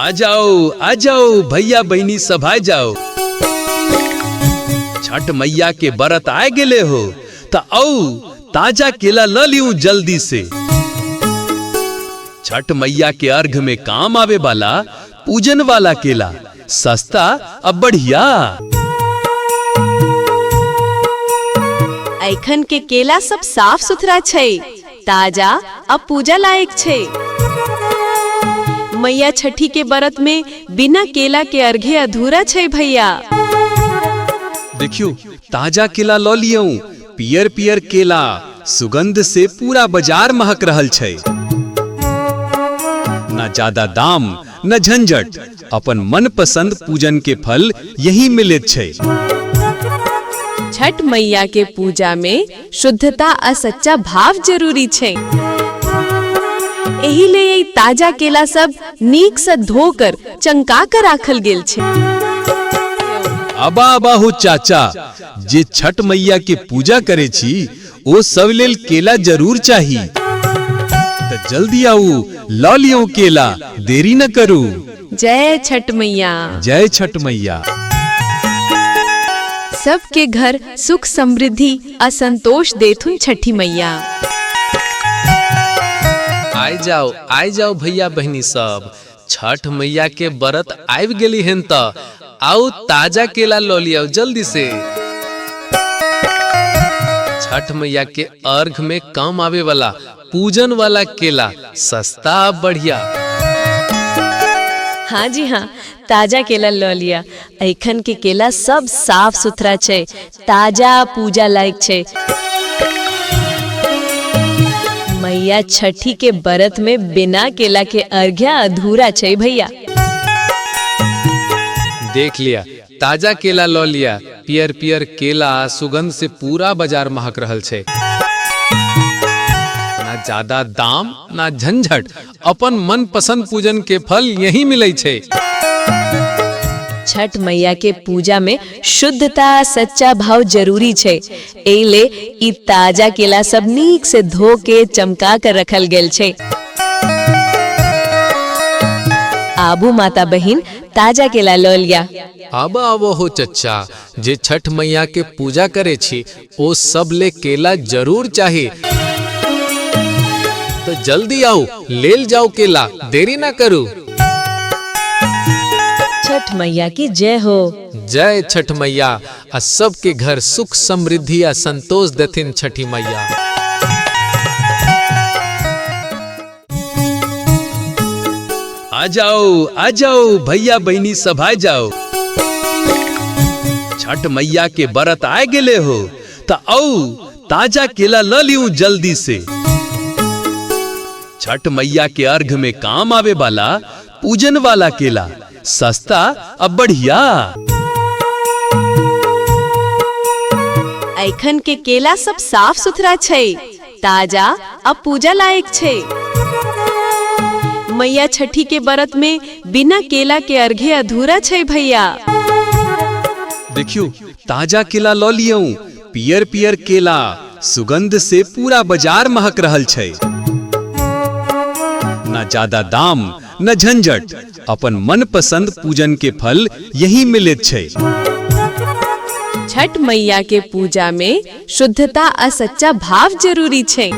आ जाओ भैया बहनी सब आ जाओ। छठ मैया के बरत आए गेले हो त आओ ताजा केला ल लियूं जल्दी से। छठ मैया के अर्घ में काम आवे वाला पूजन वाला केला, सस्ता अब बढ़िया। एखन के केला सब साफ सुथरा छै, ताजा अब पूजा लायक छै। मैया छठी के व्रत में बिना केला के अर्घे अधूरा छै भैया। देखियो ताजा केला ल लियौ, पियर पियर केला, सुगंध से पूरा बाजार महक रहल छै। न ज्यादा दाम न झंझट, अपन मनपसंद पूजन के फल यही मिलत छै। छठ मैया के पूजा में शुद्धता आ सच्चा भाव जरूरी छै। एही ले ये ताजा केला सब नीक से धोकर चंका कर राखल गेल छै। अबा हो चाचा, जे छठ मैया के पूजा करे छी ओ सब लेल केला जरूर चाही। त जल्दी आऊ ल लियो केला, देरी न करू। जय छठ मैया। जय छठ मैया। सबके घर सुख समृद्धि आ संतोष देथुन छठी मैया। आइ जाओ भैया बहनी सब, छठ मैया के व्रत आबि गेली हन त आओ ताजा केला लो लियो जल्दी से। छठ मैया के अर्घ में काम आवे वाला पूजन वाला केला, सस्ता बढ़िया। हाँ जी हाँ, ताजा केला लो लिया। एखन के केला सब साफ सुथरा छै, ताजा पूजा लायक छै। मैया छठी के व्रत में बिना केला के अर्घ्या अधूरा छै भैया। देख लिया, ताजा केला लो लिया, पियर पियर केला, सुगंध से पूरा बाजार महक रहल छै। ना ज्यादा दाम ना झंझट, अपन मन पसंद पूजन के फल यही मिले छै। छठ मैया के पूजा में शुद्धता सच्चा भाव जरूरी छै। एले ई ताजा केला सब नीक से धो के चमका कर रखल गेल छै। आबू माता बहिन ताजा केला लो लिया। अब हो चच्चा, जे छठ मैया के पूजा करे छी ओ सब ले केला जरूर चाहिए। तो जल्दी आओ लेल जाओ केला, देरी ना करू। छठ मैया की जय हो। जय छठ मैया। आ सबके घर सुख समृद्धि आ संतोष देथिन छठी मैया। आ जाओ भैया बहनी सब आ जाओ। छठ मैया के व्रत आए गेले हो त आओ ताजा केला ल लियूं जल्दी से। छठ मैया के अर्घ में काम आवे वाला पूजन वाला केला, सस्ता अब बढ़िया। एखन के केला सब साफ सुथरा छै, ताजा अब पूजा लायक छै। मैया छठी के व्रत में बिना केला के अर्घे अधूरा छै भैया। देखियो ताजा केला ल लियो, पियर पियर केला, सुगंध से पूरा बाजार महक रहल छै। न ज्यादा दाम न झंझट, अपन मनपसंद पूजन के फल यही मिलत छै। छठ मैया के पूजा में शुद्धता आ सच्चा भाव जरूरी छै।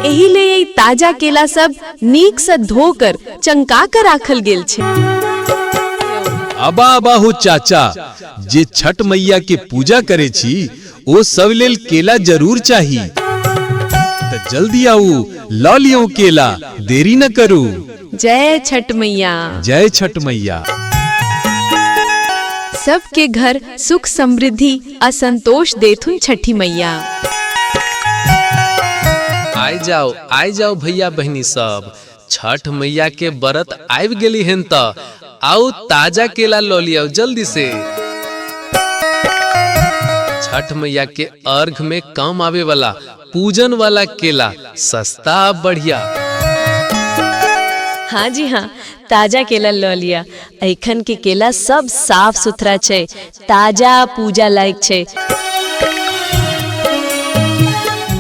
एही ले ये ताजा केला सब नीक से धोकर चंका कर राखल गेल छै। अबा हो चाचा, जे छठ मैया के पूजा करे छी ओ सब लेल केला जरूर चाही। त जल्दी आऊ ल लियो केला, देरी न करू। जय छठ मैया। जय छठ मैया। सबके घर सुख समृद्धि आ संतोष देथुन छठी मैया। आइ जाओ भैया बहनी सब, छठ मैया के व्रत आबि गेली हन त आओ ताजा केला लो लियो जल्दी से। छठ मैया के अर्घ में काम आवे वाला पूजन वाला केला, सस्ता बढ़िया। हाँ जी हाँ, ताजा केला लो लिया। एखन के केला सब साफ सुथरा छै, ताजा पूजा लायक छै।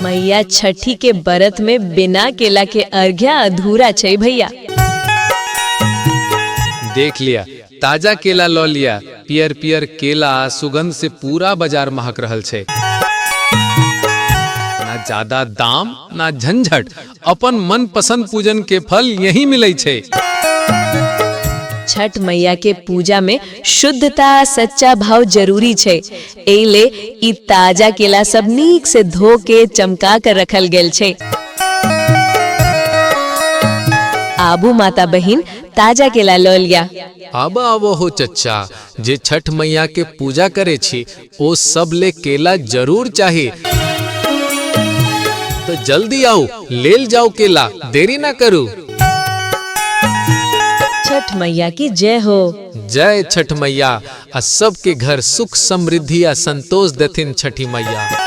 मैया छठी के व्रत में बिना केला के अर्घ्या अधूरा छै भैया। देख लिया, ताजा केला लो लिया। पियर पियर केला सुगंध से पूरा बाजार महक रहल छे। ना ज्यादा दाम ना झंझट, अपन मन पसंद पूजन के फल यही मिले छे। छठ मैया के पूजा में शुद्धता सच्चा भाव जरूरी छे। एले ई ताजा केला सब नीक से धो के चमका कर रखल गेल छे। आबू माता बहिन ताजा केला लो लिया। अब आवो हो चच्चा, जे छठ मैया के पूजा करे छी ओ सब ले केला जरूर चाहिए। तो जल्दी आओ, लेल जाओ केला, देरी ना करू। छठ मैया की जय हो। जय छठ मैया। आ सबके घर सुख समृद्धि आ संतोष देथिन छठी मैया।